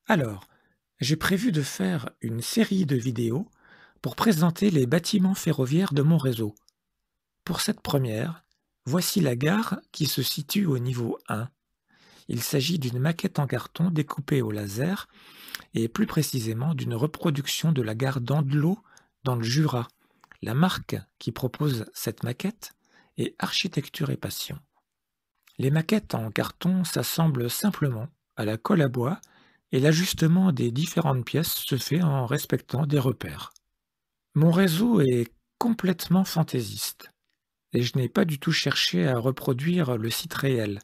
Alors, j'ai prévu de faire une série de vidéos pour présenter les bâtiments ferroviaires de mon réseau. Pour cette première, voici la gare qui se situe au niveau 1. Il s'agit d'une maquette en carton découpée au laser et plus précisément d'une reproduction de la gare d'Andelot dans le Jura. La marque qui propose cette maquette est Architecture et Passion. Les maquettes en carton s'assemblent simplement à la colle à bois et l'ajustement des différentes pièces se fait en respectant des repères. Mon réseau est complètement fantaisiste et je n'ai pas du tout cherché à reproduire le site réel.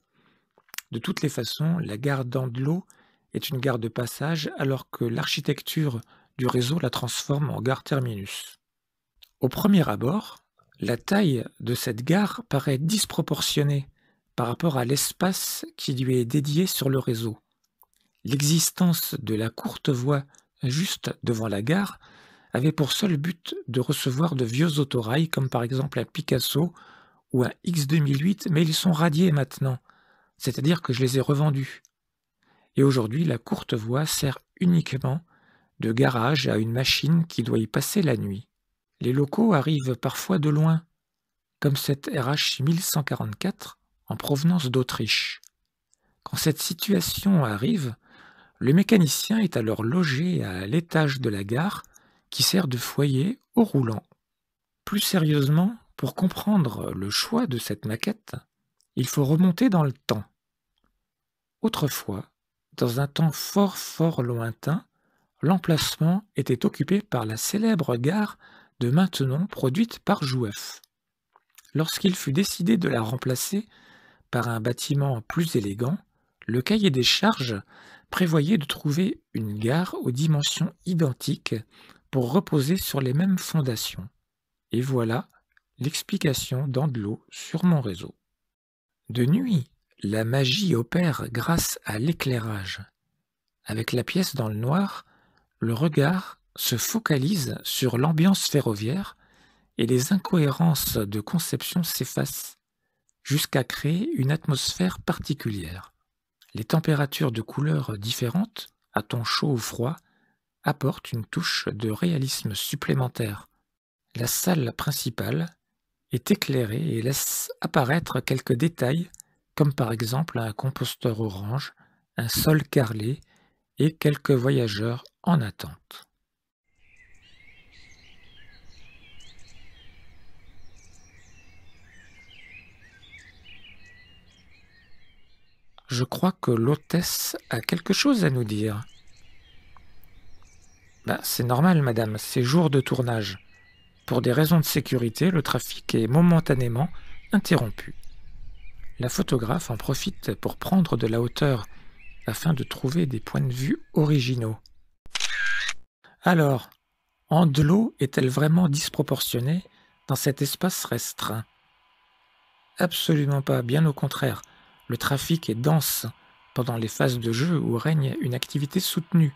De toutes les façons, la gare d'Andelot est une gare de passage alors que l'architecture du réseau la transforme en gare terminus. Au premier abord, la taille de cette gare paraît disproportionnée par rapport à l'espace qui lui est dédié sur le réseau. L'existence de la courte voie juste devant la gare avait pour seul but de recevoir de vieux autorails comme par exemple un Picasso ou un X2008, mais ils sont radiés maintenant, c'est-à-dire que je les ai revendus. Et aujourd'hui, la courte voie sert uniquement de garage à une machine qui doit y passer la nuit. Les locaux arrivent parfois de loin, comme cette RH 1144 en provenance d'Autriche. Quand cette situation arrive, le mécanicien est alors logé à l'étage de la gare qui sert de foyer au roulant. Plus sérieusement, pour comprendre le choix de cette maquette, il faut remonter dans le temps. Autrefois, dans un temps fort lointain, l'emplacement était occupé par la célèbre gare de Maintenon produite par Jouef. Lorsqu'il fut décidé de la remplacer par un bâtiment plus élégant, le cahier des charges prévoyait de trouver une gare aux dimensions identiques pour reposer sur les mêmes fondations. Et voilà l'explication d'Andelot sur mon réseau. De nuit, la magie opère grâce à l'éclairage. Avec la pièce dans le noir, le regard se focalise sur l'ambiance ferroviaire et les incohérences de conception s'effacent, jusqu'à créer une atmosphère particulière. Les températures de couleurs différentes, à ton chaud ou froid, apportent une touche de réalisme supplémentaire. La salle principale est éclairée et laisse apparaître quelques détails, comme par exemple un composteur orange, un sol carrelé et quelques voyageurs en attente. Je crois que l'hôtesse a quelque chose à nous dire. C'est normal, madame, c'est jour de tournage. Pour des raisons de sécurité, le trafic est momentanément interrompu. La photographe en profite pour prendre de la hauteur afin de trouver des points de vue originaux. Alors, Andelot est-elle vraiment disproportionnée dans cet espace restreint? Absolument pas, bien au contraire. Le trafic est dense pendant les phases de jeu où règne une activité soutenue.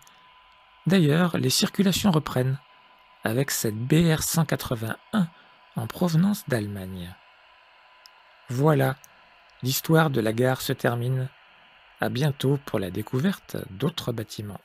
D'ailleurs, les circulations reprennent avec cette BR 181 en provenance d'Allemagne. Voilà, l'histoire de la gare se termine. À bientôt pour la découverte d'autres bâtiments.